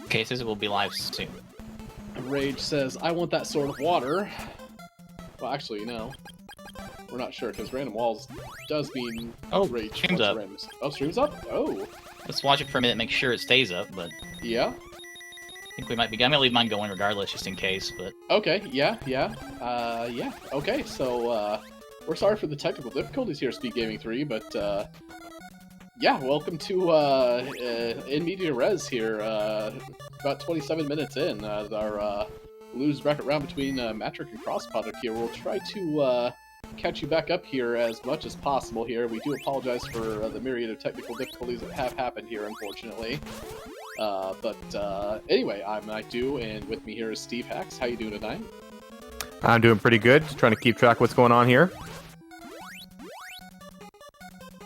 cases will be live soon. Rage says, I want that sort of water. Well, actually, no. We're not sure, because random walls does mean Rage stream's up. Randoms. Oh, stream's up? Oh. Let's watch it for a minute, make sure it stays up, but... Yeah? I think we might be... I'm gonna leave mine going regardless, just in case, but... Okay, yeah. Okay, so, we're sorry for the technical difficulties here, Speed Gaming 3, but, yeah, welcome to, In Media Res here, about 27 minutes in, our, lose bracket round between, Matric and Crossproduct here. We'll try to, catch you back up here as much as possible here. We do apologize for the myriad of technical difficulties that have happened here, unfortunately. Anyway, I'm Mike Do, and with me here is Steve Hacks. How you doing tonight? I'm doing pretty good. Just trying to keep track of what's going on here.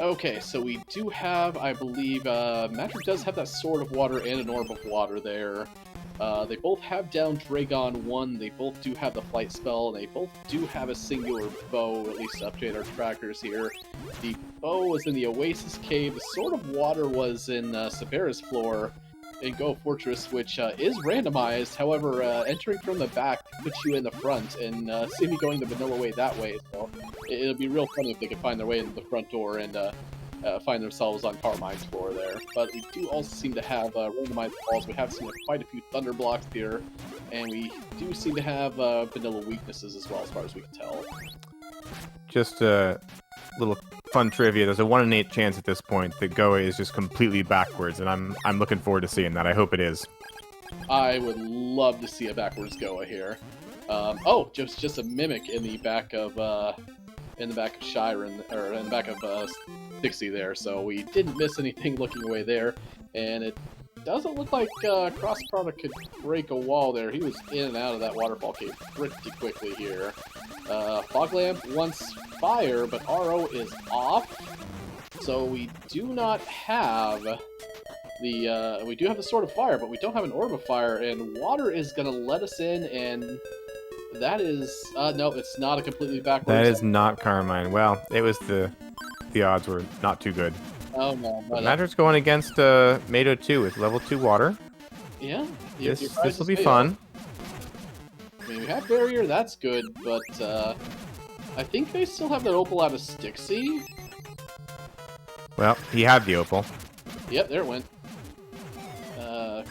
Okay, so we do have, I believe, Matric does have that Sword of Water and an Orb of Water there. They both have down Dragon 1, they both do have the Flight Spell, and they both do have a singular bow, at least to update our trackers here. The bow was in the Oasis Cave, the Sword of Water was in Severa's Floor in Go Fortress, which is randomized, however, entering from the back puts you in the front, and see me going the vanilla way that way, so it'll be real funny if they can find their way into the front door and find themselves on Carmine's floor there. But we do also seem to have randomized balls. We have seen quite a few Thunder blocks here, and we do seem to have vanilla weaknesses as well, as far as we can tell. Just a little fun trivia. There's a 1 in 8 chance at this point that Goa is just completely backwards, and I'm looking forward to seeing that. I hope it is. I would love to see a backwards Goa here. Oh, just a mimic in the back of Shiren, or in the back of Dixie there, so we didn't miss anything looking away there, and it doesn't look like Crossproduct could break a wall there. He was in and out of that waterfall cave pretty quickly here. Fog Lamp wants fire, but RO is off, so we do not have the, we do have the Sword of Fire, but we don't have an Orb of Fire, and water is gonna let us in, and that is, no, it's not a completely backwards. That is not Carmine. Well, it was the odds were not too good. Oh no. Matric's going against Mado 2 with level 2 water. Yeah. This will be fun. I mean, we have Barrier, that's good, but I think they still have that Opal out of Stixie. Well, he had the Opal. Yep, there it went.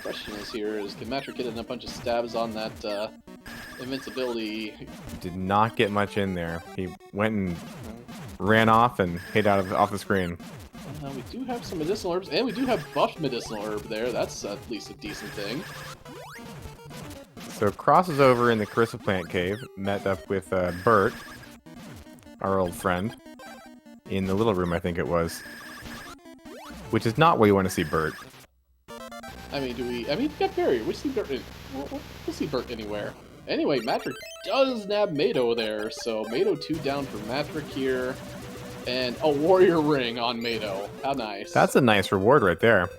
Question is can Matric get in a bunch of stabs on that invincibility? Did not get much in there. He went and ran off and hit off the screen. We do have some medicinal herbs, and we do have buffed medicinal herb there. That's at least a decent thing. So crosses over in the Crystal Plant Cave, met up with Bert, our old friend, in the little room, I think it was. Which is not where you want to see Bert. I mean, we got Barrier. We see Bert. We'll see Bert anywhere. Anyway, Matric does nab Mado there, so Mado 2 down for Matric here. And a Warrior Ring on Mado. How nice. That's a nice reward right there.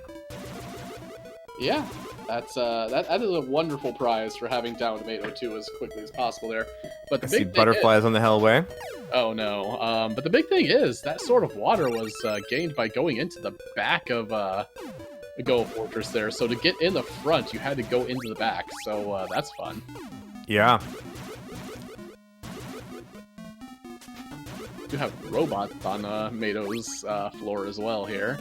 Yeah, that's that is a wonderful prize for having down Mado 2 as quickly as possible there. But the I big see thing butterflies on the Hellway. Oh no. But the big thing is that Sword of Water was gained by going into the back of the Go Fortress there. So to get in the front, you had to go into the back. So that's fun. Yeah. We do have robots on Mado's floor as well here.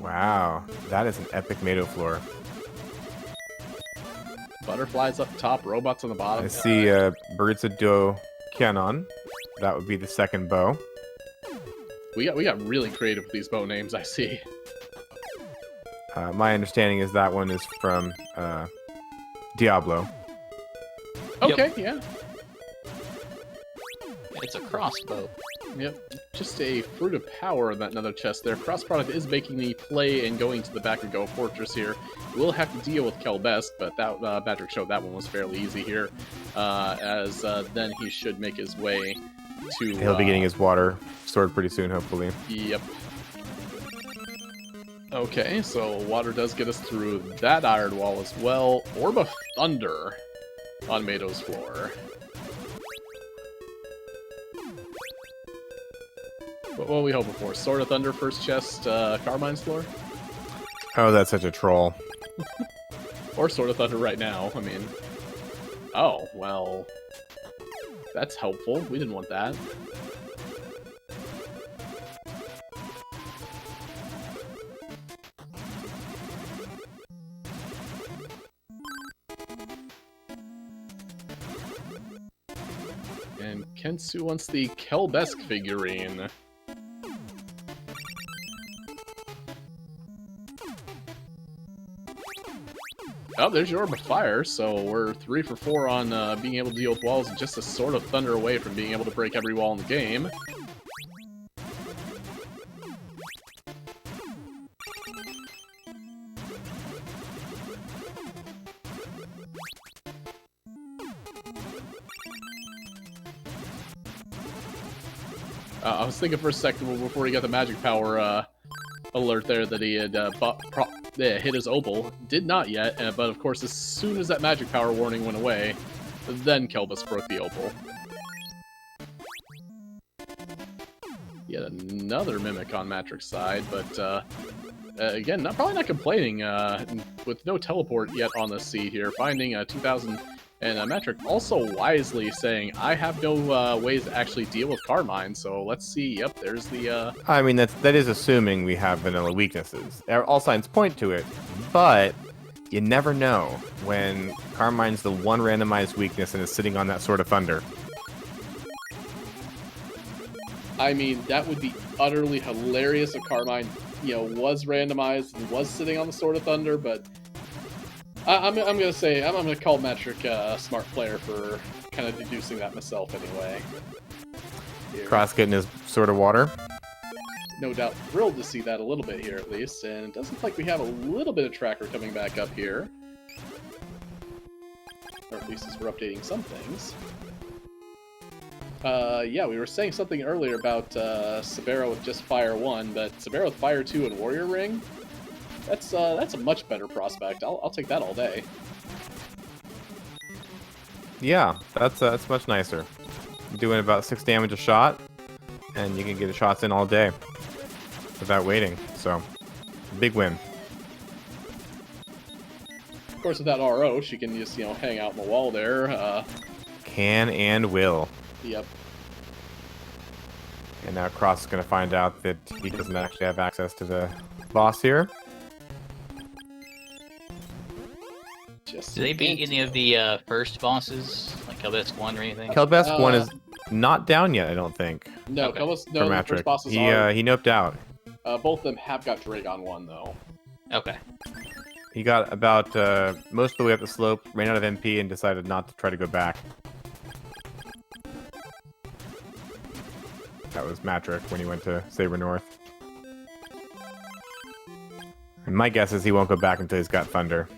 Wow, that is an epic Mado floor. Butterflies up top, robots on the bottom. I see Birds of Do Canon. That would be the second bow. We got really creative with these bow names, I see. My understanding is that one is from Diablo. Okay, yeah. It's a crossbow. Yep, just a Fruit of Power in that nether chest there. Crossproduct is making the play and going to the back of Go Fortress here. We'll have to deal with Kelbest, but that Patrick showed that one was fairly easy here. As then he should make his way to... He'll be getting his water sword pretty soon, hopefully. Yep. Okay, so water does get us through that iron wall as well. Orb of Thunder on Mado's floor. What are we hoping for? Sword of Thunder first chest, Carmine's floor? Oh, that's such a troll. Or Sword of Thunder right now, I mean... Oh, well... That's helpful. We didn't want that. And Kensu wants the Kelbesk figurine. Oh, there's your Orb of Fire, so we're 3 for 4 on being able to deal with walls, just a Sword of Thunder away from being able to break every wall in the game. I was thinking for a second before he got the magic power alert there that he had hit his opal. Did not yet, but of course as soon as that magic power warning went away, then Kelbus broke the opal. Yet another Mimic on Matrix's side, but again, probably not complaining with no teleport yet on the seat here, finding 2,000... And Matrix also wisely saying, I have no ways to actually deal with Carmine, so let's see. Yep, there's the... I mean, that is assuming we have vanilla weaknesses. All signs point to it, but you never know when Carmine's the one randomized weakness and is sitting on that Sword of Thunder. I mean, that would be utterly hilarious if Carmine, was randomized and was sitting on the Sword of Thunder, but... I'm gonna call Metric a smart player for kind of deducing that myself anyway. Here. Cross getting his Sword of Water. No doubt thrilled to see that a little bit here at least, and it does look like we have a little bit of tracker coming back up here. Or at least as we're updating some things. Yeah, we were saying something earlier about Sabero with just Fire 1, but Sabero with Fire 2 and Warrior Ring? That's a much better prospect. I'll take that all day. Yeah, that's much nicer. Doing about 6 damage a shot, and you can get the shots in all day without waiting. So, big win. Of course, with that RO, she can just hang out in the wall there. Can and will. Yep. And now Cross is going to find out that he doesn't actually have access to the boss here. Do they beat any of the first bosses, like Kelbesk 1 or anything? Kelbesk 1 is not down yet, I don't think. No, okay. the first bosses are... He noped out. Both of them have got Dragon 1, though. Okay. He got about most of the way up the slope, ran out of MP, and decided not to try to go back. That was Matrick when he went to Saber North. And my guess is he won't go back until he's got Thunder.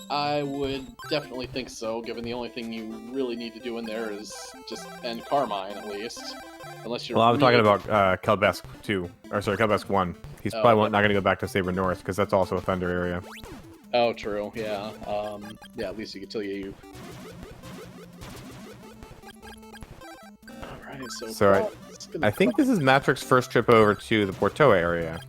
I would definitely think so, given the only thing you really need to do in there is just end Carmine, at least. Unless you're... Well, I'm talking about Kelbesk 2. Or, sorry, Kelbesk 1. He's probably not going to go back to Saber North, because that's also a Thunder area. Oh, true, yeah. Yeah, at least you can tell you... Alright, so I think this is Matrix's first trip over to the Portoa area.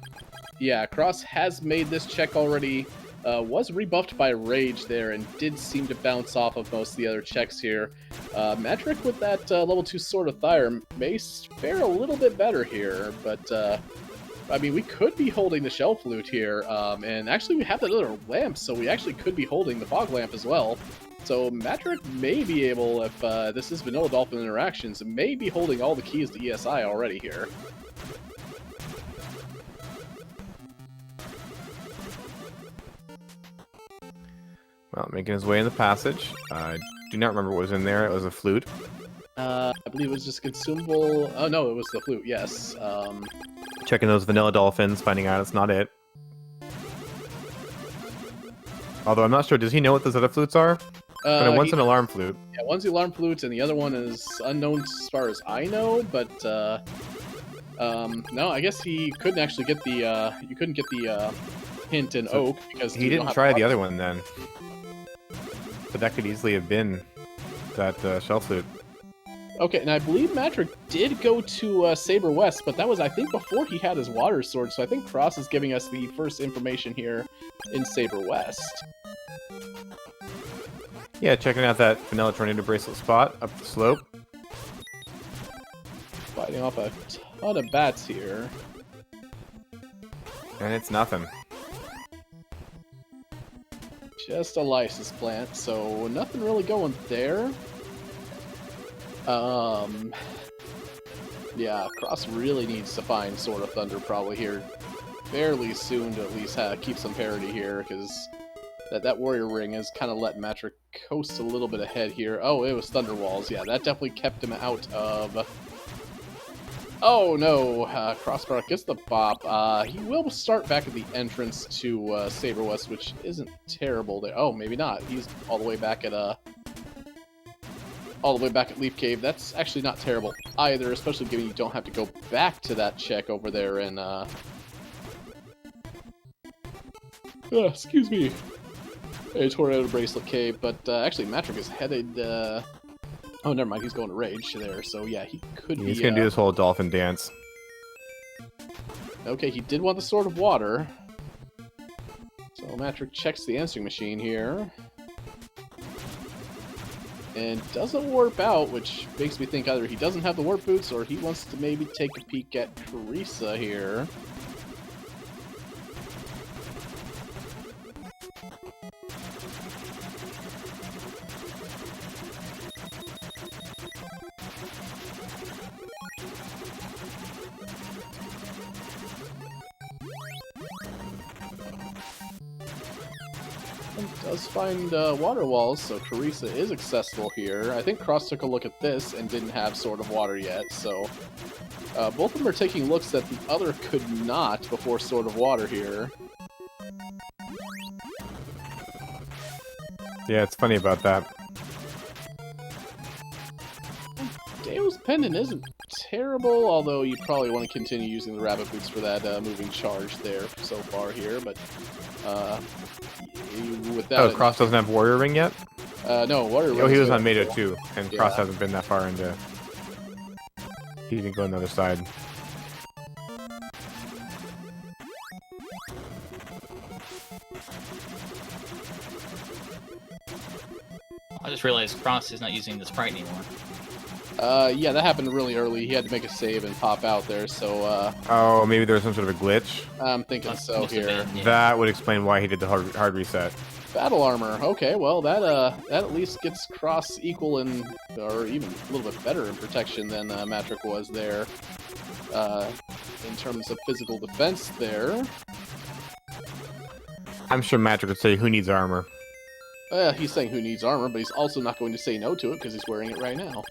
Yeah, Cross has made this check already. Was rebuffed by Rage there and did seem to bounce off of most of the other checks here. Metric with that level 2 Sword of Fire may fare a little bit better here, but I mean, we could be holding the Shell Flute here, and actually we have that other lamp, so we actually could be holding the Fog Lamp as well. So Metric may be able, if this is Vanilla Dolphin Interactions, may be holding all the keys to ESI already here. Well, making his way in the passage. I do not remember what was in there. It was a flute. I believe it was just consumable... Oh, no, it was the flute, yes. Checking those vanilla dolphins, finding out it's not it. Although I'm not sure, does he know what those other flutes are? One's an alarm flute. Yeah, one's the alarm flute, and the other one is unknown as far as I know, but, no, I guess he couldn't actually get the, you couldn't get the, hint in Oak, because... He didn't try the other one, then. But that could easily have been that, shell flute. Okay, and I believe Matrick did go to Saber West, but that was, I think, before he had his water sword, so I think Cross is giving us the first information here in Saber West. Yeah, checking out that Vanilla Tornado Bracelet spot up the slope. Fighting off a ton of bats here. And it's nothing. Just a lysis plant, so nothing really going there. Yeah, Cross really needs to find Sword of Thunder probably here fairly soon to at least keep some parity here, because that Warrior Ring is kind of letting Matrick coast a little bit ahead here. Oh, it was Thunder Walls. Yeah, that definitely kept him out of... Oh no, crossproduct gets the bop. He will start back at the entrance to Saber West, which isn't terrible there. Oh, maybe not. He's all the way back at Leaf Cave. That's actually not terrible either, especially given you don't have to go back to that check over there and excuse me, a Tornado Bracelet Cave. But actually, Matrick is headed. Oh, never mind. He's going to Rage there, so yeah, he could be... He's going to do this whole dolphin dance. Okay, he did want the Sword of Water. So Matrick checks the answering machine here. And doesn't warp out, which makes me think either he doesn't have the warp boots or he wants to maybe take a peek at Carissa here. Does find water walls, so Carissa is accessible here. I think Cross took a look at this and didn't have Sword of Water yet, so both of them are taking looks that the other could not before Sword of Water here. Yeah, it's funny about that. Deo's Pendant isn't terrible, although you probably want to continue using the Rabbit Boots for that moving charge there so far here, but with that... Oh, Cross doesn't have Warrior Ring yet? No, Warrior Ring... Oh, he was on Mado too, and yeah. Cross hasn't been that far into... He didn't go on the other side. I just realized Cross is not using the sprite anymore. Yeah, that happened really early. He had to make a save and pop out there, so, Oh, maybe there was some sort of a glitch? I'm thinking so here. Been, yeah. That would explain why he did the hard reset. Battle armor. Okay, well, that at least gets Cross equal in, or even a little bit better in protection than Matrick was there. In terms of physical defense there. I'm sure Matrick would say, who needs armor? He's saying who needs armor, but he's also not going to say no to it because he's wearing it right now.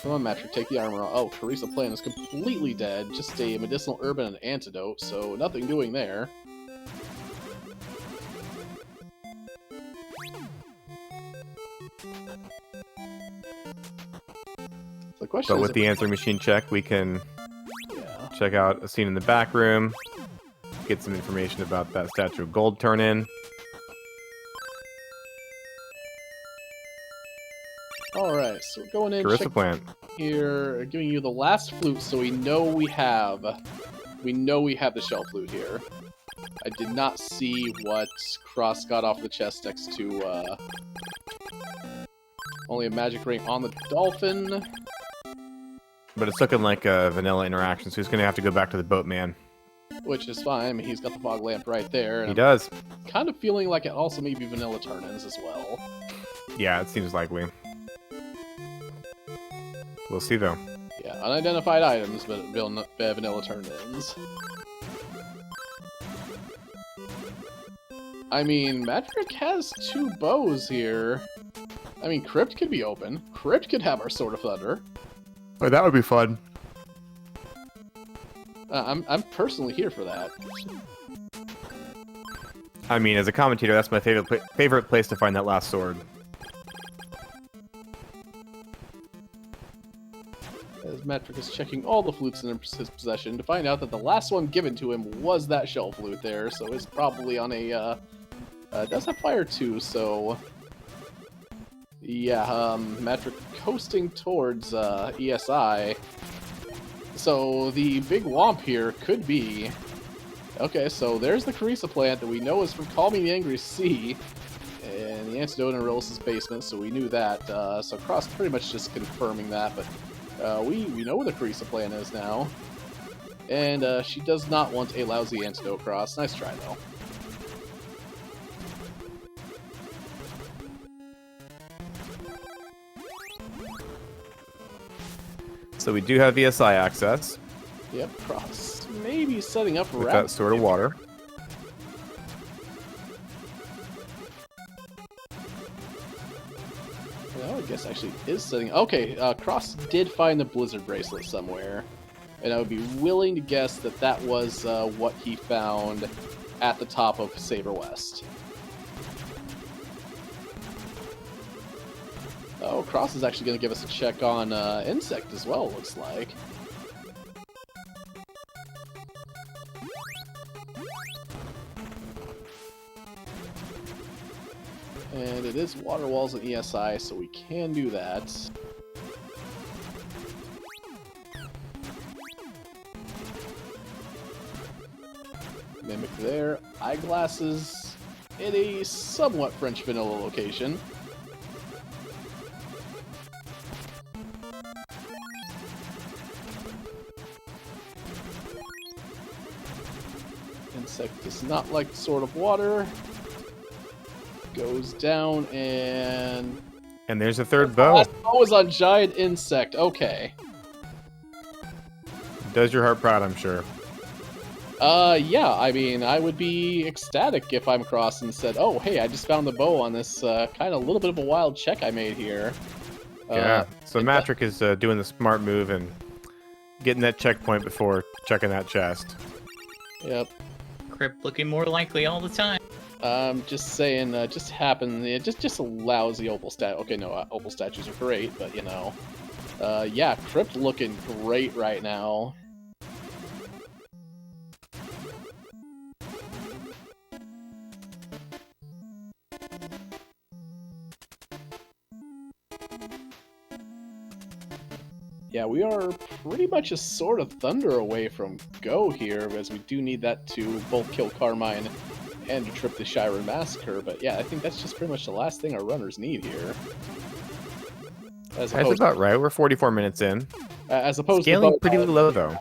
Come on, Matrick, take the armor off. Oh, Carissa Plan is completely dead. Just a medicinal herb and an antidote, so nothing doing there. The question But is with the answering machine check, we can yeah. check out a scene in the back room, get some information about that Statue of Gold turn-in. Alright, so we're going in, Carissa Plant. Here, giving you the last flute, so we know we have the shell flute here. I did not see what Cross got off the chest next to, only a magic ring on the dolphin. But it's looking like a vanilla interaction, so he's going to have to go back to the boatman. Which is fine. I mean, he's got the fog lamp right there. And He does. I'm kind of feeling like it also may be vanilla turn-ins as well. Yeah, it seems likely. We'll see, though. Yeah, unidentified items, but vanilla turn-ins. I mean, Matrick has two bows here. I mean, Crypt could be open. Crypt could have our Sword of Thunder. Oh, that would be fun. I'm personally here for that. I mean, as a commentator, that's my favorite place to find that last sword. As Matrick is checking all the flutes in his possession to find out that the last one given to him was that shell flute there, so it's probably on a... does have fire too, so... Yeah, Metric coasting towards ESI. So the big womp here could be... Okay, so there's the Carissa plant that we know is from Calming the Angry Sea. And the antidote in Arillis' basement, so we knew that. So Cross pretty much just confirming that, but we know where the Carissa plant is now. And she does not want a lousy antidote, Cross. Nice try, though. So we do have ESI access. Yep, Cross maybe setting up with that sort of water. Well, I guess actually is setting... Okay, Cross did find the Blizzard Bracelet somewhere. And I would be willing to guess that that was what he found at the top of Saber West. Oh, Cross is actually going to give us a check on Insect as well, looks like. And it is Water Walls and ESI, so we can do that. Mimic there. Eyeglasses in a somewhat French vanilla location. Insect does not like the Sword of Water. Goes down and... And there's a third bow. Oh, is on Giant Insect. Okay. Does your heart proud, I'm sure. Yeah, I mean, I would be ecstatic if I'm Cross and said, oh, hey, I just found the bow on this kind of little bit of a wild check I made here. Yeah, so Matrick is doing the smart move and getting that checkpoint before checking that chest. Yep. Crypt looking more likely all the time. Just saying, just happened, just a lousy opal stat. Okay, no, opal statues are great, but you know, yeah, Crypt looking great right now. Yeah, we are pretty much a Sword of Thunder away from go here, as we do need that to both kill Carmine and to trip the Shiren Massacre, but yeah, I think that's just pretty much the last thing our runners need here. That's about right. We're 44 minutes in. As opposed Scaling to pretty low, though.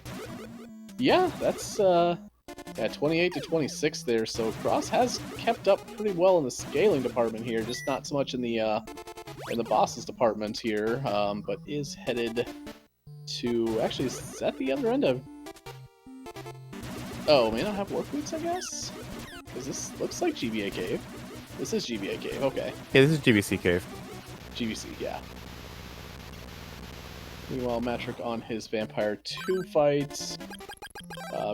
Yeah, that's yeah, 28 to 26 there, so Cross has kept up pretty well in the scaling department here, just not so much in the bosses department here, but is headed to... Actually, is that the other end of... Oh, may not have Warp Boots, I guess? Because this looks like GBA Cave. This is GBA Cave, okay. Yeah, this is GBC Cave. GBC, yeah. Meanwhile, Matrick on his Vampire 2 fights.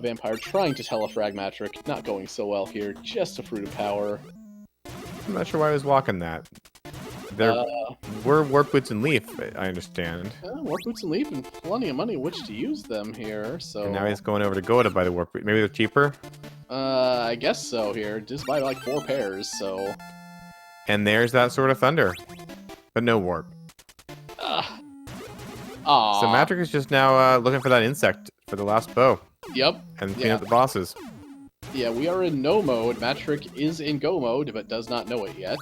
Vampire trying to telefrag Matrick, not going so well here, just a Fruit of Power. I'm not sure why I was walking that. There were Warp Boots and Leaf, I understand. Warp Boots and Leaf and plenty of money which to use them here, so... And now he's going over to Goa to buy the Warp Boots. Maybe they're cheaper? I guess so here. Just buy like 4 pairs, so... And there's that Sword of Thunder. But no Warp. Aww. So Matrick is just now looking for that insect for the last bow. Yep. And clean up the bosses. Yeah, we are in no mode. Matrick is in go mode, but does not know it yet.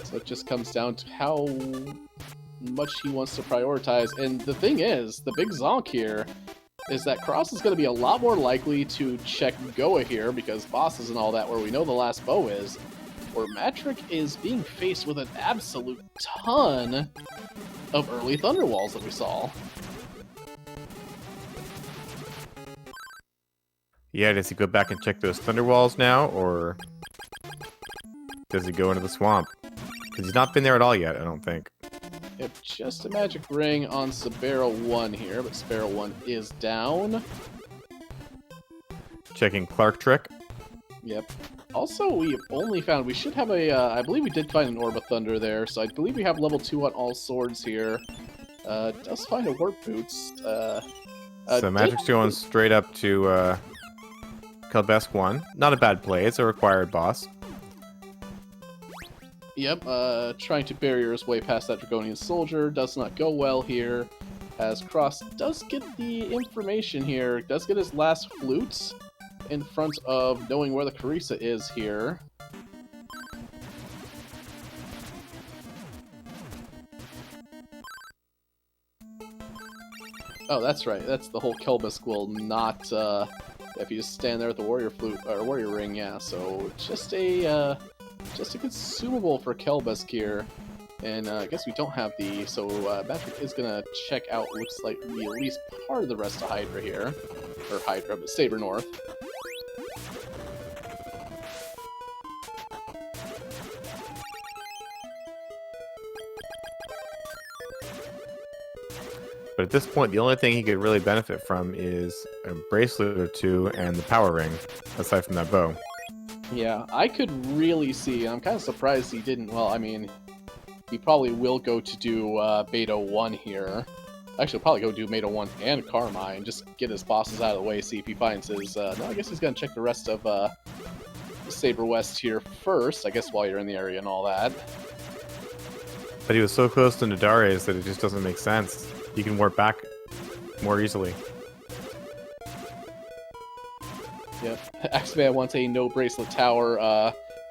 So it just comes down to how much he wants to prioritize. And the thing is, the big zonk here is that Cross is going to be a lot more likely to check Goa here, because bosses and all that, where we know the last bow is, where Matrick is being faced with an absolute ton of early Thunderwalls that we saw. Yeah, does he go back and check those Thunderwalls now, or does he go into the swamp? Because he's not been there at all yet, I don't think. Yep, just a magic ring on Sparrow 1 here, but Sparrow 1 is down. Checking Clark Trick. Yep. Also, we only found... We should have a... I believe we did find an Orb of Thunder there, so I believe we have level 2 on all swords here. Does find a Warp Boots. So Magic's going straight up to Kelbesk 1. Not a bad play. It's a required boss. Yep, trying to barrier his way past that Dragonian soldier does not go well here, as Cross does get the information here, does get his last flutes in front of knowing where the Carissa is here. Oh, that's right, that's the whole Kelbesk will not, if you just stand there with the warrior flute, or warrior ring, yeah, so just a consumable for Kelbesk here. And I guess we don't have the... So Patrick is going to check out, looks like, at least part of the rest of Hydra here. Or Hydra, but Saber North. But at this point, the only thing he could really benefit from is a bracelet or two and the power ring, aside from that bow. Yeah, I could really see, and I'm kind of surprised he didn't, well, I mean, he probably will go to do Beta 1 here. Actually, he'll probably go do Beta 1 and Carmine, just get his bosses out of the way, see if he finds his, no, I guess he's going to check the rest of Saber West here first, I guess while you're in the area and all that. But he was so close to Nadares that it just doesn't make sense. You can warp back more easily. Yep. Axeman wants a no bracelet tower.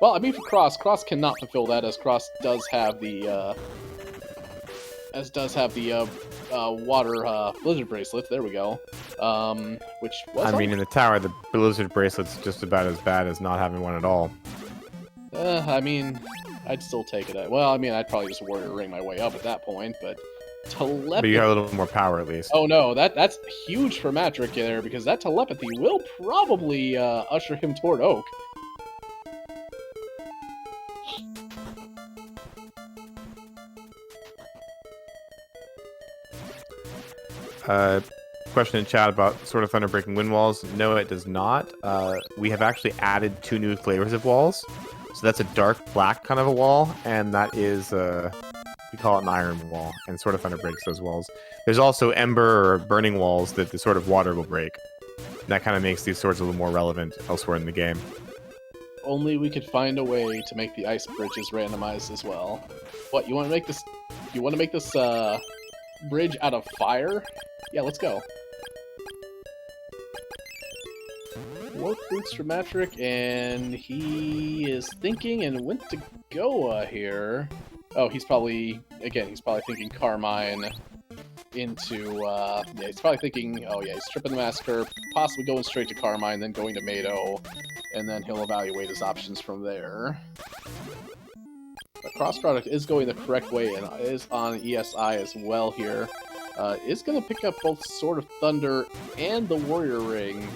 Well, I mean for Cross cannot fulfill that, as Cross does have the water blizzard bracelet. There we go. Which was. I mean, in the tower, the blizzard bracelet's just about as bad as not having one at all. I mean, I'd still take it. Well, I mean, I'd probably just warrior ring my way up at that point, but. Telepathy. But you have a little more power at least. Oh no, that's huge for Matrick there, because that telepathy will probably usher him toward Oak. Question in chat about Sword of Thunder breaking wind walls. No, it does not. We have actually added 2 new flavors of walls. So that's a dark black kind of a wall, and that is we call it an iron wall, and Sword of Thunder breaks those walls. There's also ember or burning walls that the Sword of Water will break. And that kind of makes these swords a little more relevant elsewhere in the game. Only we could find a way to make the ice bridges randomized as well. What, you want to make this? You want to make this bridge out of fire? Yeah, let's go. Warp boots for Matrick, and he is thinking and went to Goa here. Oh, he's probably thinking Carmine into, yeah, he's probably thinking, oh yeah, he's tripping the Massacre, possibly going straight to Carmine, then going to Mado, and then he'll evaluate his options from there. But Cross Product is going the correct way, and is on ESI as well here. Is going to pick up both Sword of Thunder and the Warrior Ring.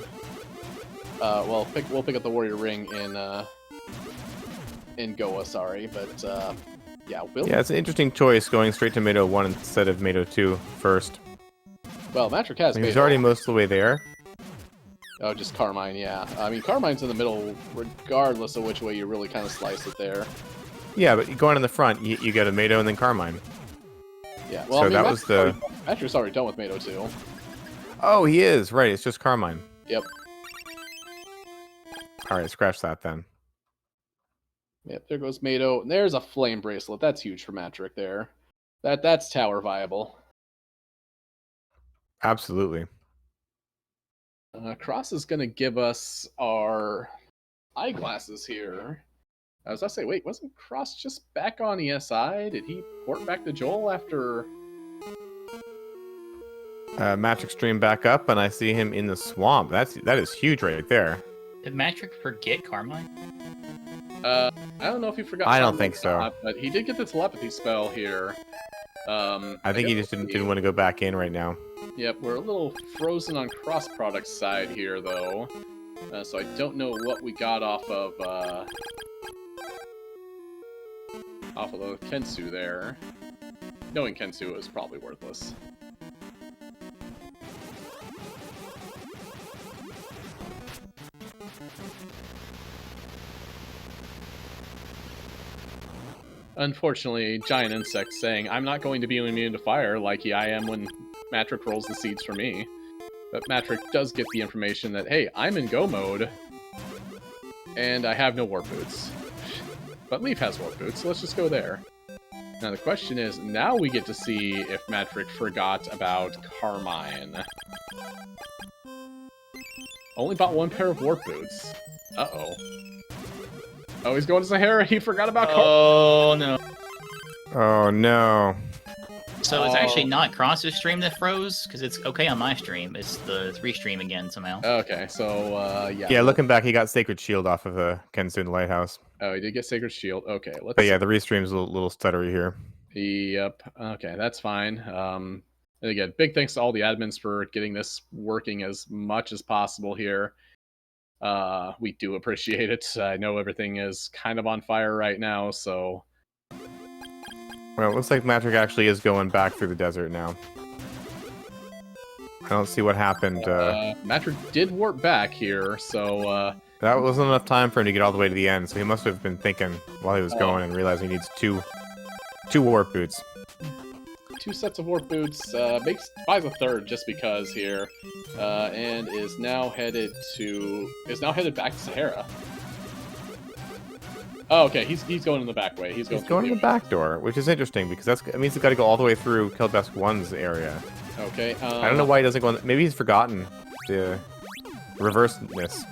Well, we'll pick up the Warrior Ring in Goa, sorry, but, yeah, yeah, it's an interesting choice going straight to Mado 1 instead of Mado 2 first. Well, Matrick has he's already most of the way there. Oh, just Carmine, yeah. I mean, Carmine's in the middle regardless of which way you really kind of slice it there. Yeah, but going in the front, you get a Mado and then Carmine. Yeah, well, so I mean, that was the... Matrick's already done with Mado 2. Oh, he is, right, it's just Carmine. Yep. Alright, scratch that then. Yep, there goes Mado. And there's a flame bracelet. That's huge for Matrick there. That's tower viable. Absolutely. Cross is going to give us our eyeglasses here. I was going to say, wait, wasn't Cross just back on ESI? Did he port back to Joel after... Matrick stream back up, and I see him in the swamp. That is huge right there. Did Matrick forget Carmine? I don't know if he forgot. I don't think so. Not, but he did get the telepathy spell here. I think he just didn't want to go back in right now. Yep, we're a little frozen on Cross Product's side here, though. So I don't know what we got off of the Kensu there. Knowing Kensu is probably worthless. Unfortunately, giant insect saying, I'm not going to be immune to fire like I am when Matrick rolls the seeds for me. But Matrick does get the information that, hey, I'm in go mode. And I have no warp boots. But Leaf has warp boots, so let's just go there. Now the question is, now we get to see if Matrick forgot about Carmine. Only bought one pair of warp boots. Uh-oh. Oh, he's going to Sahara. He forgot about Carmine. Oh, no. Oh no. So it's actually not Cross's stream that froze, because it's okay on my stream. It's the 3 stream again somehow. Okay, so, yeah. Yeah, looking back, he got Sacred Shield off of Kensun Lighthouse. Oh, he did get Sacred Shield. Okay, let's... But yeah, the restream's a little stuttery here. Yep. Okay, that's fine. And again, big thanks to all the admins for getting this working as much as possible here. We do appreciate it. I know everything is kind of on fire right now, so... Well, it looks like Matrick actually is going back through the desert now. I don't see what happened. Matrick did warp back here, so... That wasn't enough time for him to get all the way to the end, so he must have been thinking while he was going and realizing he needs two warp boots. 2 sets of warp boots, buys a third just because here, and is now headed back to Sahara. Oh, okay, he's going in the back way. He's going in the back door, which is interesting because it means he's got to go all the way through Kelbesk 1's area. Okay. I don't know why he doesn't go. Maybe he's forgotten the reverseness.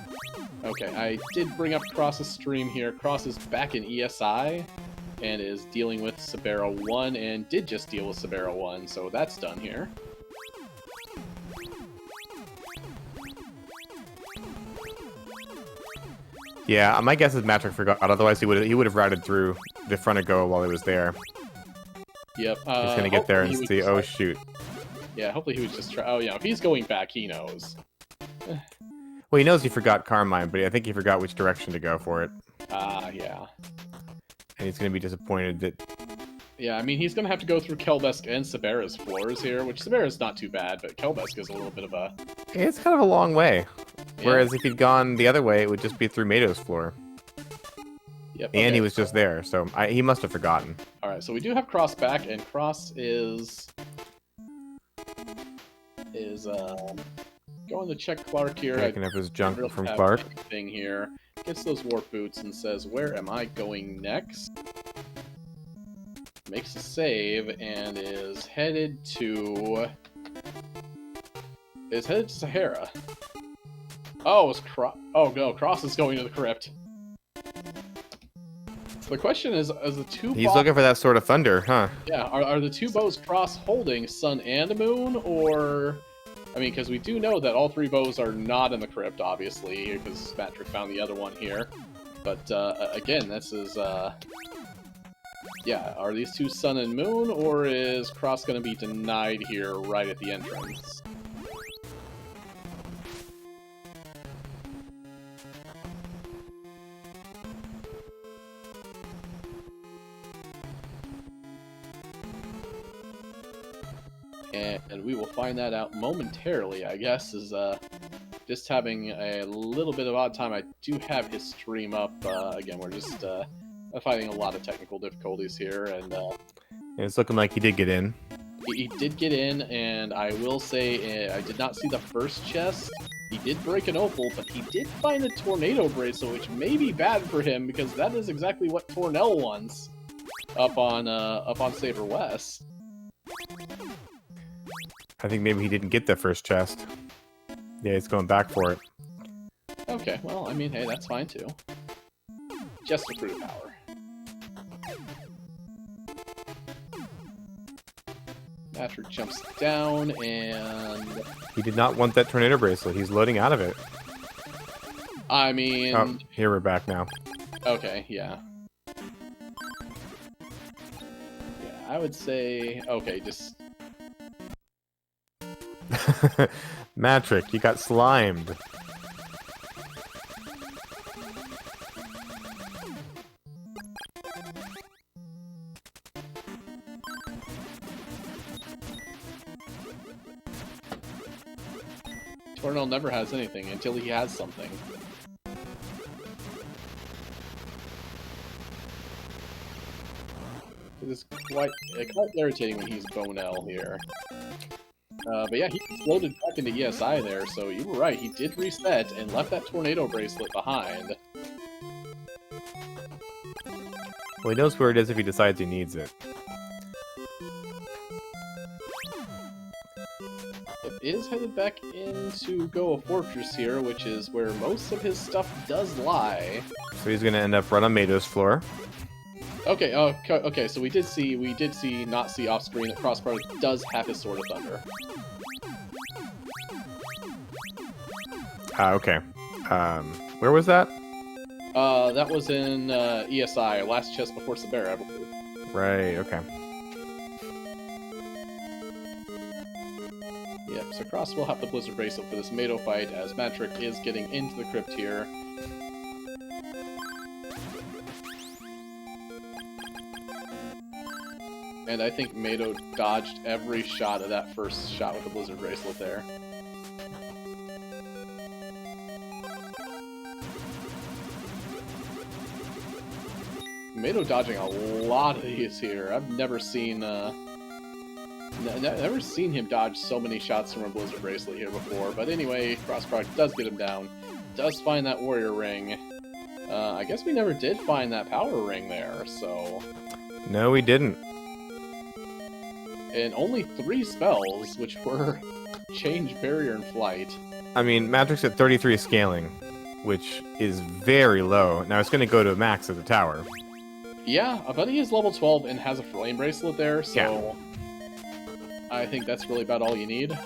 Okay, I did bring up Cross's stream here. Cross is back in ESI and is dealing with Sabera 1 and did just deal with Sabera 1, so that's done here. Yeah, my guess is Matrick forgot. Otherwise, he would have routed through the front of Go while he was there. Yep. He's gonna get there and see. Oh shoot. Yeah, hopefully he was just oh yeah, if he's going back, he knows. Well, he knows he forgot Carmine, but I think he forgot which direction to go for it. Yeah. And he's gonna be disappointed that... Yeah, I mean, he's gonna have to go through Kelbesk and Sabera's floors here, which Sabera's not too bad, but Kelbesk is a little bit of a... It's kind of a long way. Yeah. Whereas if he'd gone the other way, it would just be through Mado's floor. Yep. And he was just there, so he must have forgotten. Alright, so we do have Cross back, and Cross is going to check Clark here. Picking up his junk really from have Clark. anything here. Gets those warp boots and says, "Where am I going next?" Makes a save and is headed to Sahara. Oh, oh no, Cross is going to the crypt. So the question is the two... He's looking for that sort of thunder, huh? Yeah, are the 2 bows Cross holding Sun and Moon, or... I mean, because we do know that all 3 bows are not in the crypt, obviously, because Matrick found the other one here. But, again, this is, yeah, are these 2 Sun and Moon, or is Cross going to be denied here right at the entrance? And we will find that out momentarily, I guess, is just having a little bit of odd time. I do have his stream up. Again, we're just fighting a lot of technical difficulties here, and it's looking like he did get in. He did get in, and I will say I did not see the first chest. He did break an opal, but he did find a tornado bracelet, which may be bad for him, because that is exactly what Tornell wants up on Saber West. I think maybe he didn't get the first chest. Yeah, he's going back for it. Okay, well, I mean, hey, that's fine too. Just for crew power. Matrick jumps down, and... He did not want that tornado bracelet. He's loading out of it. I mean... Oh, here we're back now. Okay, yeah. Yeah, I would say... Okay, just... Matrick, you got slimed. Tornell never has anything until he has something. It's quite irritating when he's Bonell here. But yeah, he floated back into ESI there, so you were right. He did reset and left that tornado bracelet behind. Well, he knows where it is if he decides he needs it. It is headed back into Goa Fortress here, which is where most of his stuff does lie. So he's gonna end up right on Mado's floor. Okay, okay, so we did not see off screen that Crossproduct does have his Sword of Thunder. Okay. Where was that? That was in ESI, last chest before Sabera, I believe. Right, okay. Yep, so Cross will have the Blizzard Bracelet for this Mado fight, as Matrick is getting into the crypt here. And I think Mado dodged every shot of that first shot with the Blizzard Bracelet there. Mado dodging a lot of these here. I've never seen never seen him dodge so many shots from a Blizzard Bracelet here before. But anyway, Cross Product does get him down. Does find that Warrior Ring. I guess we never did find that Power Ring there, so... No, we didn't. And only 3 spells, which were Change, Barrier, and Flight. I mean, Matrix at 33 scaling, which is very low. Now it's going to go to max at the tower. Yeah, but he is level 12 and has a Flame Bracelet there, so... Yeah. I think that's really about all you need.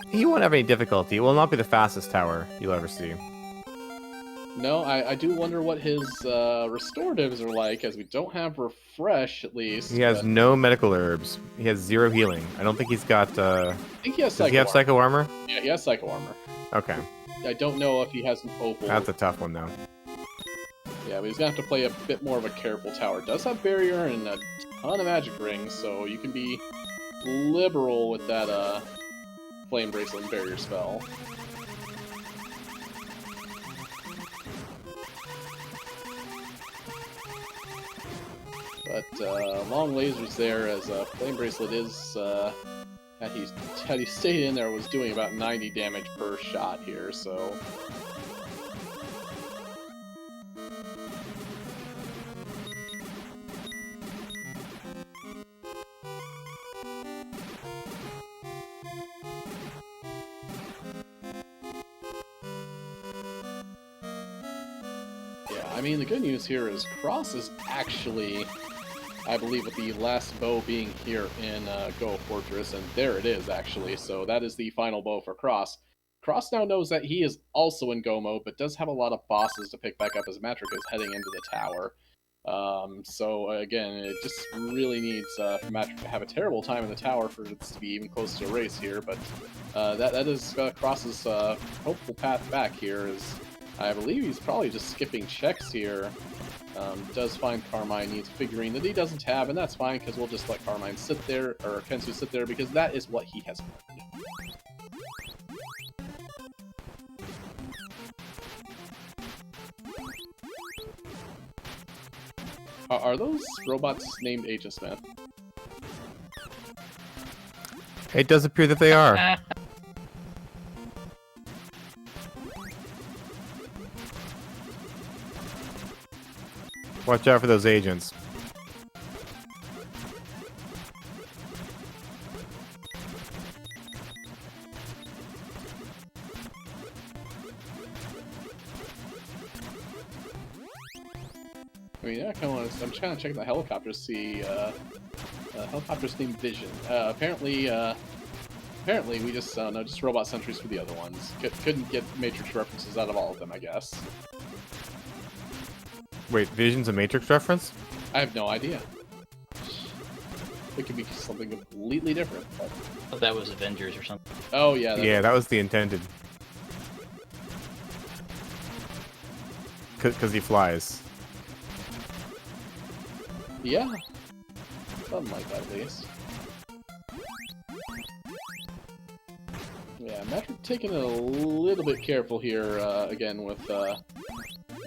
He won't have any difficulty. It will not be the fastest tower you'll ever see. No, I do wonder what his restoratives are like, as we don't have Refresh, at least. He has no medical herbs. He has 0 healing. I don't think he's got... I think he has Psycho Does he have Armor. Psycho Armor? Yeah, he has Psycho Armor. Okay. I don't know if he has an Opal. That's a tough one, though. Yeah, but he's gonna have to play a bit more of a careful tower. Does have Barrier and a ton of Magic Rings, so you can be liberal with that Flame Bracelet and Barrier spell. But long lasers there, as Flame Bracelet is, had he stayed in there, was doing about 90 damage per shot here, so... Yeah, I mean, the good news here is Cross is actually... I believe with the last bow being here in Goa Fortress, and there it is, actually. So that is the final bow for Cross. Cross now knows that he is also in Go mode, but does have a lot of bosses to pick back up as Matrick is heading into the tower. So again, it just really needs for Matrick to have a terrible time in the tower for it to be even close to a race here, but that is Cross's hopeful path back here. Is I believe he's probably just skipping checks here. Does find Carmine needs a figurine that he doesn't have, and that's fine, because we'll just let Carmine sit there, or Kensu sit there, because that is what he has earned. Are those robots named Agent Smith? It does appear that they are. Watch out for those agents. I mean, yeah, I'm trying to check the helicopters, see, helicopters named Vision. Apparently we just, no, just robot sentries for the other ones. Couldn't get Matrix references out of all of them, I guess. Wait, Vision's a Matrix reference? I have no idea. It could be something completely different. But... I thought that was Avengers or something. Oh, yeah. Yeah, that was the intended. Because he flies. Yeah. Something like that, at least. Yeah, Matrick taking it a little bit careful here, again, with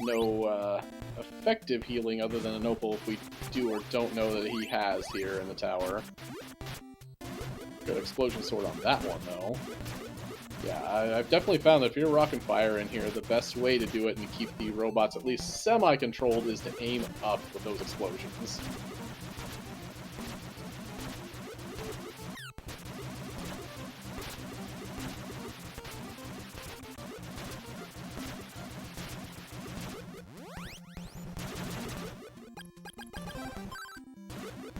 no effective healing other than an Opal if we do or don't know that he has here in the tower. Good Explosion Sword on that one, though. Yeah, I've definitely found that if you're rocking fire in here, the best way to do it and keep the robots at least semi-controlled is to aim up with those explosions.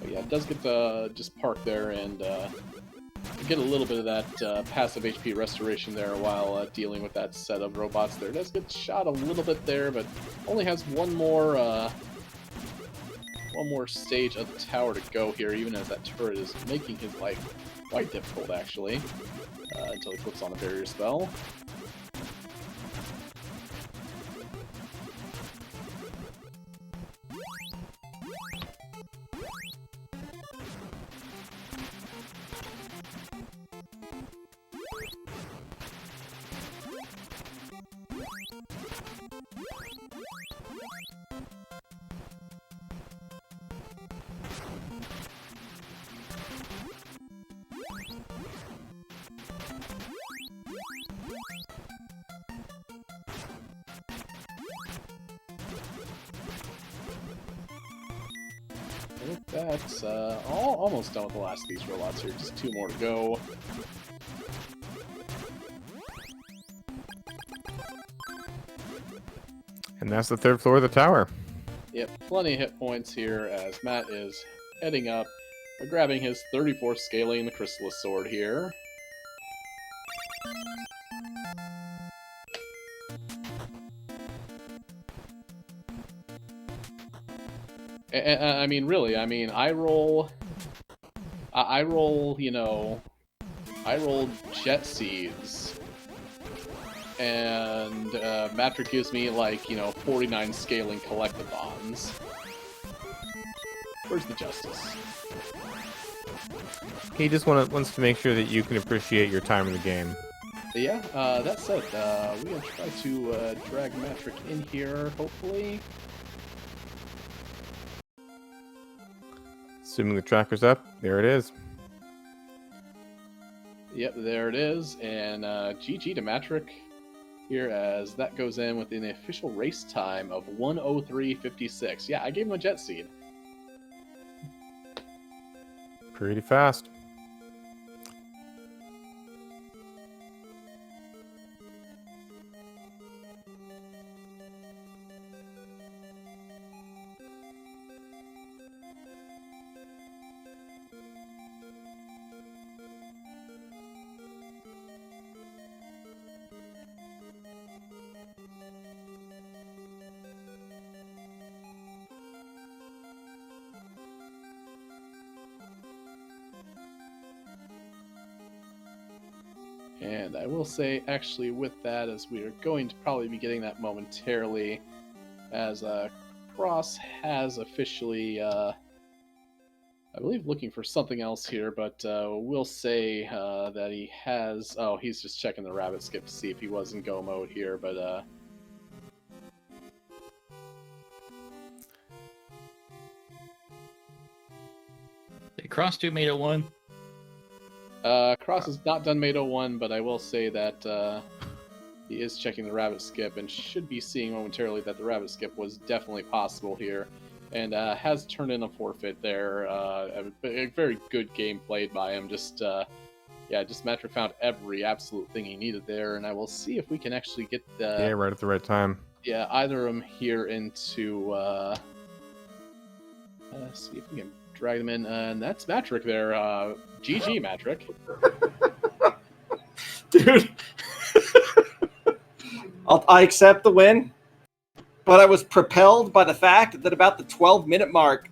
But yeah, it does get to just park there and get a little bit of that passive HP restoration there while dealing with that set of robots there. It does get shot a little bit there, but only has one more stage of the tower to go here, even as that turret is making his life quite difficult, actually, until he flips on the barrier spell. I think that's almost done with the last of these robots here. Just 2 more to go. And that's the 3rd floor of the tower. Yep, plenty of hit points here as Matt is heading up, grabbing his 34th scaling the Crystalis sword here. I mean, really, I mean, I roll, you know, I roll jet seeds, and Matrick gives me, like, you know, 49 scaling collectathons. Where's the justice? He just wants to make sure that you can appreciate your time in the game. But yeah, that said, we're going to try to drag Matrick in here, hopefully. Assuming the tracker's up, there it is. Yep, there it is, and GG to Matrick here as that goes in within the official race time of 1:03:56. Yeah, I gave him a jet seed. Pretty fast. And I will say, actually, with that, as we are going to probably be getting that momentarily, as Cross has officially, I believe, looking for something else here, but we'll say that he has... Oh, he's just checking the rabbit skip to see if he was in go mode here, but... Did Cross do Meta 1? Cross has not done Meta 1, but I will say that he is checking the rabbit skip and should be seeing momentarily that the rabbit skip was definitely possible here, and has turned in a forfeit there. A very good game played by him. Just Matrick found every absolute thing he needed there, and I will see if we can actually get the... Yeah, right at the right time. Yeah, either of them here into... see if we can drag them in, and that's Matrick there. GG, Matrick. Dude. I accept the win, but I was propelled by the fact that about the 12-minute mark,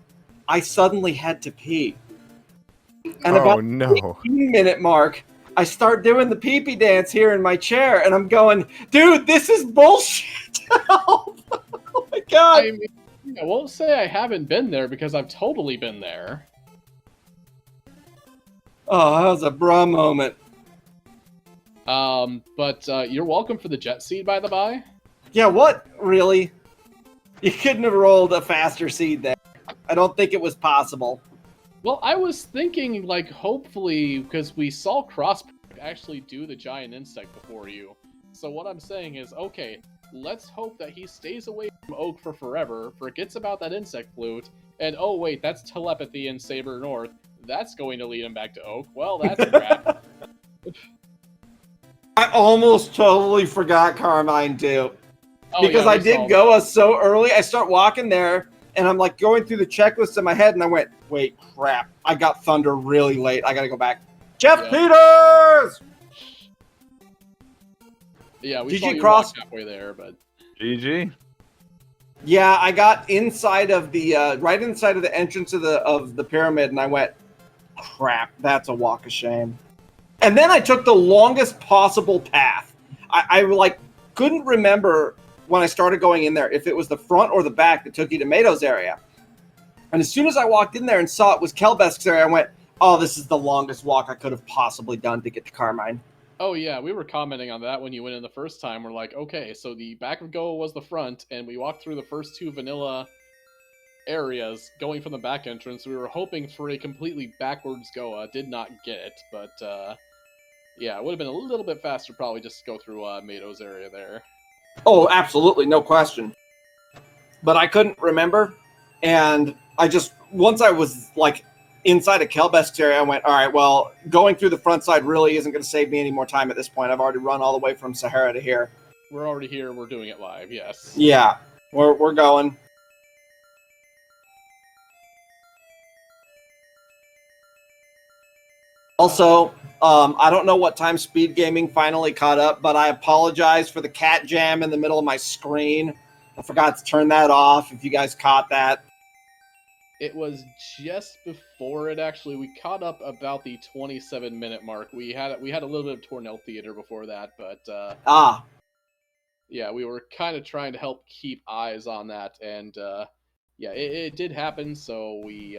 I suddenly had to pee. And about the 18-minute mark, I start doing the pee-pee dance here in my chair, and I'm going, dude, this is bullshit. Oh my God. I mean, I won't say I haven't been there because I've totally been there. Oh, that was a bra moment. But you're welcome for the jet seed, by the by. Yeah, what? Really? You couldn't have rolled a faster seed there. I don't think it was possible. Well, I was thinking, like, hopefully, because we saw cross actually do the giant insect before you. So what I'm saying is, okay, let's hope that he stays away from Oak for forever, forgets about that insect flute, and oh wait, that's telepathy in Saber North. That's going to lead him back to Oak. Well, that's crap. I almost totally forgot Carmine too. Oh, Because yeah, I we did saw go that. so early. I start walking there, and I'm like going through the checklist in my head, and I went, wait, crap. I got Thunder really late. I got to go back. Jeff Yeah. Peters! Yeah, we Did saw you you cross- walk halfway there, but GG. Yeah, I got inside of the, right inside of the entrance of the pyramid, and I went, crap, that's a walk of shame. And then I took the longest possible path. I like, couldn't remember when I started going in there if it was the front or the back that took you to Mato's area. And as soon as I walked in there and saw it was Kelbesk's area, I went, oh, this is the longest walk I could have possibly done to get to Carmine. oh yeah, we were commenting on that when you went in the first time. We're like, okay, so the back of Goa was the front, and we walked through the first two vanilla areas going from the back entrance. We were hoping for a completely backwards Goa. Did not get it, but yeah, it would have been a little bit faster probably just to go through Mato's area there. Oh, absolutely, no question. But I couldn't remember, and I just, once I was like inside of Kelbesk's area, I went, all right, well, going through the front side really isn't going to save me any more time at this point. I've already run all the way from Sahara to here. We're already here. We're doing it live. Yes. Yeah, we're going. Also, I don't know what time Speed Gaming finally caught up, but I apologize for the cat jam in the middle of my screen. I forgot to turn that off, if you guys caught that. It was just before it actually. We caught up about the 27-minute mark. We had a little bit of Tornell Theater before that, but yeah, we were kind of trying to help keep eyes on that, and yeah, it did happen. So we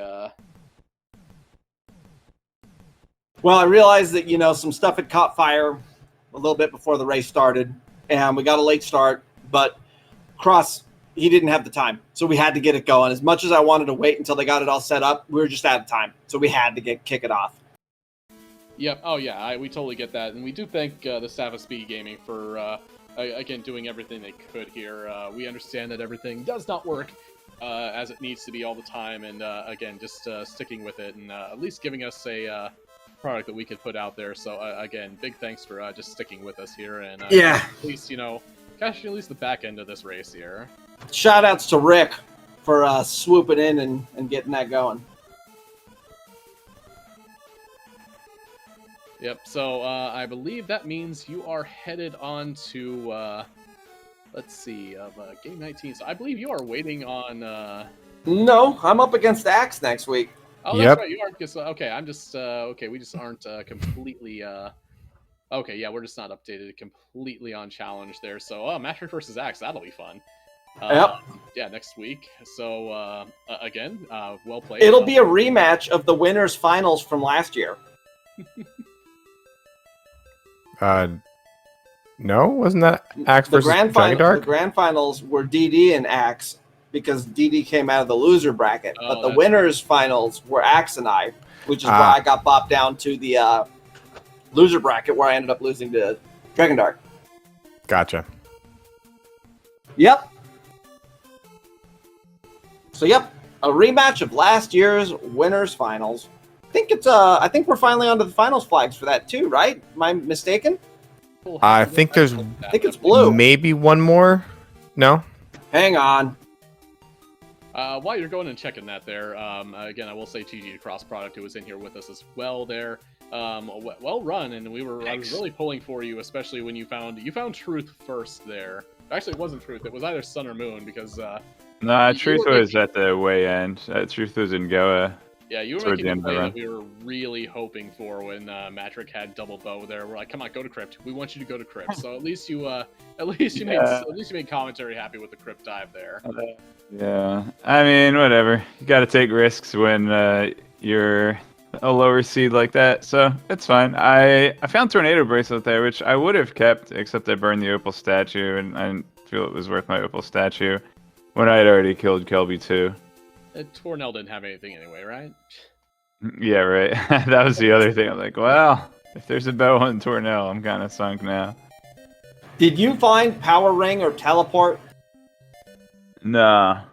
Well, I realized that, you know, some stuff had caught fire a little bit before the race started, and we got a late start, but Cross, he didn't have the time, so we had to get it going. As much as I wanted to wait until they got it all set up, we were just out of time, so we had to kick it off. Yep. Oh yeah, we totally get that, and we do thank the staff of Speed Gaming for again doing everything they could here. We understand that everything does not work as it needs to be all the time, and again, just sticking with it and at least giving us a product that we could put out there. So again, big thanks for just sticking with us here, and Yeah. at least, you know, catching at least the back end of this race here. Shout outs to Rick for swooping in and getting that going. Yep, so I believe that means you are headed on to, let's see, Game 19. So I believe you are waiting on... No, I'm up against Axe next week. Oh, Yep. that's right, you are, because, okay, I'm just, okay, we just aren't completely, okay, yeah, we're just not updated completely on Challenge there, so, Master versus Axe, that'll be fun. Yep. Yeah, next week, so, again, well played. It'll be a rematch of the winners' finals from last year. No, wasn't that Axe The versus grand, Dragon Dark? the grand finals were DD and Axe because DD came out of the loser bracket. Oh, But the that's winners' finals were Axe and I, which is why I got bopped down to the loser bracket where I ended up losing to Dragon Dark. Gotcha. Yep. So yep, a rematch of last year's winners' finals. I think we're finally onto the finals flags for that too, right? Am I mistaken? I think there's I think it's blue. maybe one more. No? Hang on. While you're going and checking that there, again, I will say GG to crossproduct, who was in here with us as well there. Well run, and I was really pulling for you, especially when you found Truth first there. Actually, it wasn't Truth. It was either Sun or Moon, because Nah, You Truth were was at the way end. Truth was in Goa. yeah, you were Toward making the the end of the play run. that we were really hoping for when Matrick had double bow there. We're like, come on, go to Crypt. We want you to go to Crypt. So at least you made commentary happy with the Crypt dive there. Yeah, I mean, whatever. You got to take risks when you're a lower seed like that, so it's fine. I found Tornado Bracelet there, which I would have kept, except I burned the Opal statue, and I didn't feel it was worth my Opal statue when I had already killed Kelby too. Tornell didn't have anything anyway, right? Yeah, right. That was the other thing. I'm like, well, If there's a bow on Tornell, I'm kind of sunk now. Did you find Power Ring or Teleport? Nah.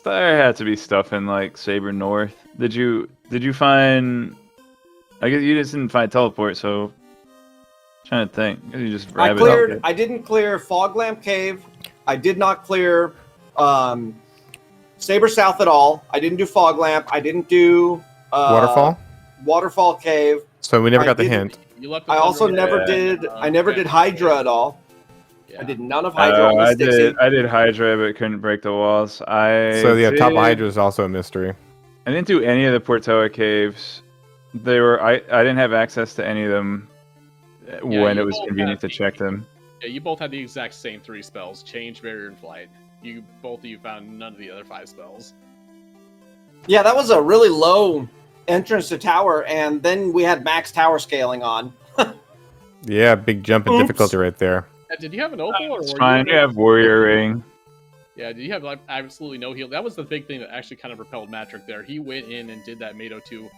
There had to be stuff in like Saber North. Did you find? I guess you just didn't find Teleport, so I'm trying to think. You just I didn't clear Fog Lamp Cave. I did not clear Saber South at all. I didn't do Fog Lamp. I didn't do Waterfall Cave. So we never got the hint. I also never did. I never did Hydra at all. Yeah. I did none of Hydra. I did Hydra, but couldn't break the walls. Top of Hydra is also a mystery. I didn't do any of the Portoa caves. They were. I didn't have access to any of them when it was convenient to check them. Yeah, you both had the exact same 3 spells: Change, Barrier, and Flight. Both of you found none of the other 5 spells. Yeah, that was a really low entrance to tower, and then we had max tower scaling on. Yeah, big jump in difficulty right there. Did you have an opal? Or it's fine. You have Warrior Ring. Yeah, did you have like absolutely no heal? That was the big thing that actually kind of repelled Matrick there. He went in and did that Mado 2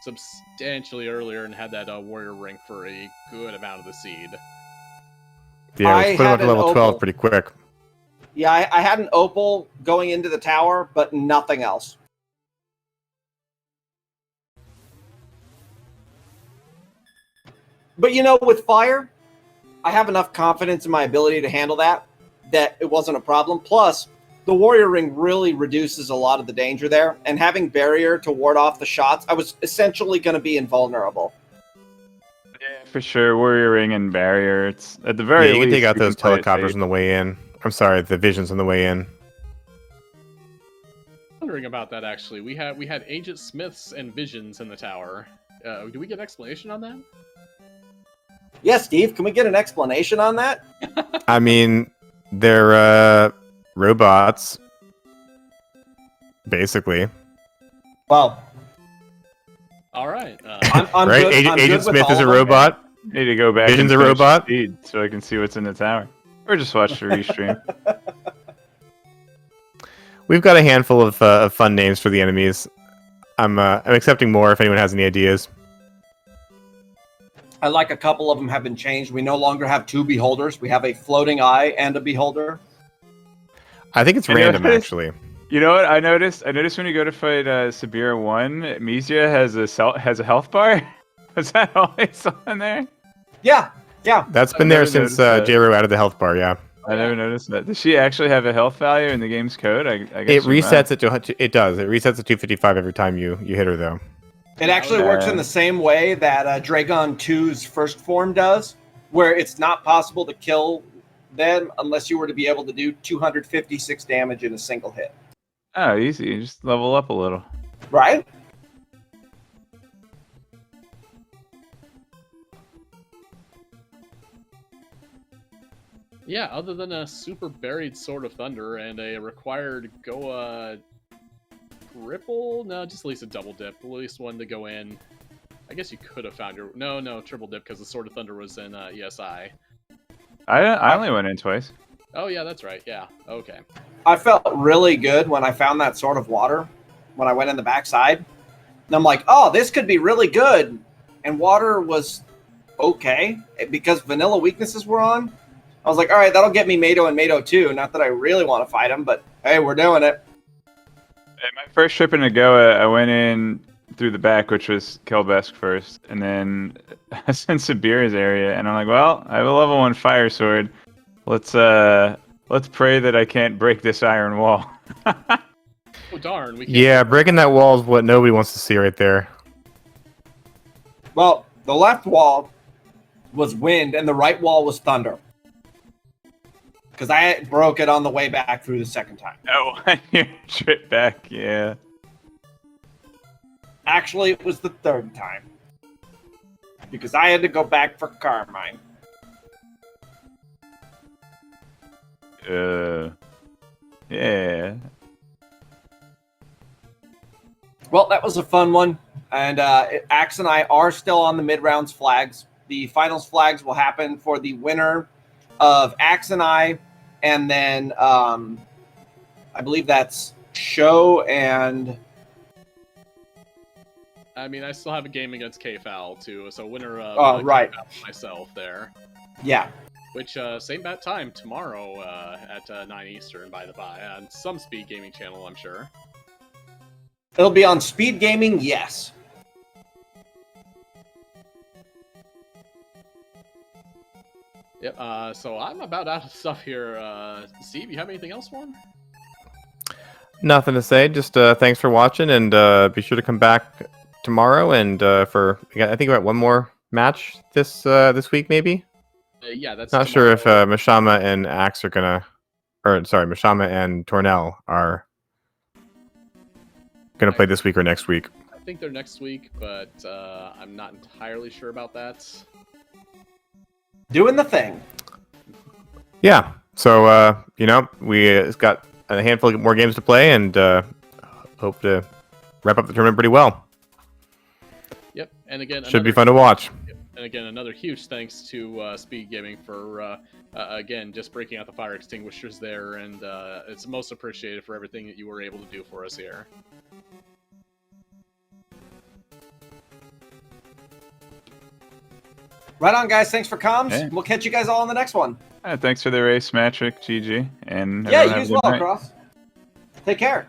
substantially earlier and had that Warrior Ring for a good amount of the seed. Yeah, it was put up to level 12 pretty quick. Yeah, I had an opal going into the tower, but nothing else. But you know, with fire, I have enough confidence in my ability to handle that it wasn't a problem. Plus, the Warrior Ring really reduces a lot of the danger there, and having Barrier to ward off the shots, I was essentially going to be invulnerable. Yeah, for sure. Warrior Ring and Barrier. It's at the very least. You can take out those helicopters on the way in. I'm sorry, the visions on the way in. Wondering about that actually. We had Agent Smiths and Visions in the tower. Do we get an explanation on that? Yeah, Steve, can we get an explanation on that? I mean, they're robots, basically. Well, all right. I'm right? Good, Agent Smith is a robot. Need to go back. Vision's a robot, so I can see what's in the tower, or just watch the restream. We've got a handful of fun names for the enemies. I'm accepting more if anyone has any ideas. I like a couple of them have been changed. We no longer have 2 beholders. We have a floating eye and a beholder. I think it's random, actually. You know what I noticed? I noticed when you go to fight Sabira 1, Misia has a health bar. Was that always on there? Yeah. That's been there since J-Ro added the health bar, yeah. I never noticed that. Does she actually have a health value in the game's code? I guess it resets it to... It does. It resets to 255 every time you hit her, though. It actually works in the same way that Dragon 2's first form does, where it's not possible to kill them unless you were to be able to do 256 damage in a single hit. Oh, easy. You just level up a little. Right? Yeah, other than a super buried Sword of Thunder and a required triple? No, just at least a double dip. At least one to go in. I guess you could have found your... No, triple dip because the Sword of Thunder was in ESI. I only went in twice. Oh, yeah, that's right. Yeah, okay. I felt really good when I found that Sword of Water when I went in the backside. And I'm like, oh, this could be really good. And water was okay because vanilla weaknesses were on. I was like, all right, that'll get me Mado and Mado 2. Not that I really want to fight him, but hey, we're doing it. At my first trip in Nagoa, I went in through the back, which was Kelbesk first, and then I was in Sabira's area, and I'm like, well, I have a level 1 fire sword. Let's pray that I can't break this iron wall. Oh darn! We can't. Yeah, breaking that wall is what nobody wants to see right there. Well, the left wall was wind, and the right wall was thunder. Because I broke it on the way back through the second time. Oh, your trip back, yeah. Actually, it was the third time. Because I had to go back for Carmine. Yeah. Well, that was a fun one. And Axe and I are still on the mid-rounds flags. The finals flags will happen for the winner of Axe and I. And then I believe that's Show and I mean, I still have a game against K-Foul, too, so winner Oh, right. myself there. Yeah. Which, same bat time tomorrow at 9 Eastern, by the by, on some Speed Gaming channel, I'm sure. It'll be on Speed Gaming, yes. Yep, so I'm about out of stuff here. Steve, you have anything else for him? Nothing to say. Just thanks for watching, and be sure to come back tomorrow. And for I think about one more match this week, maybe. Yeah, that's not tomorrow. sure if Mashama and Axe are gonna, or sorry, Mashama and Tornell are gonna play this week or next week. I think they're next week, but I'm not entirely sure about that. Doing the thing. Yeah. So we got a handful more games to play, and hope to wrap up the tournament pretty well. Yep, and again, should be fun to watch. And again, another huge thanks to Speed Gaming for again just breaking out the fire extinguishers there, and it's most appreciated for everything that you were able to do for us here. Right on, guys. Thanks for comms. Yeah. We'll catch you guys all on the next one. Thanks for the race, Matrick, GG, and Yeah, everyone you have as a well, good night. Cross. Take care.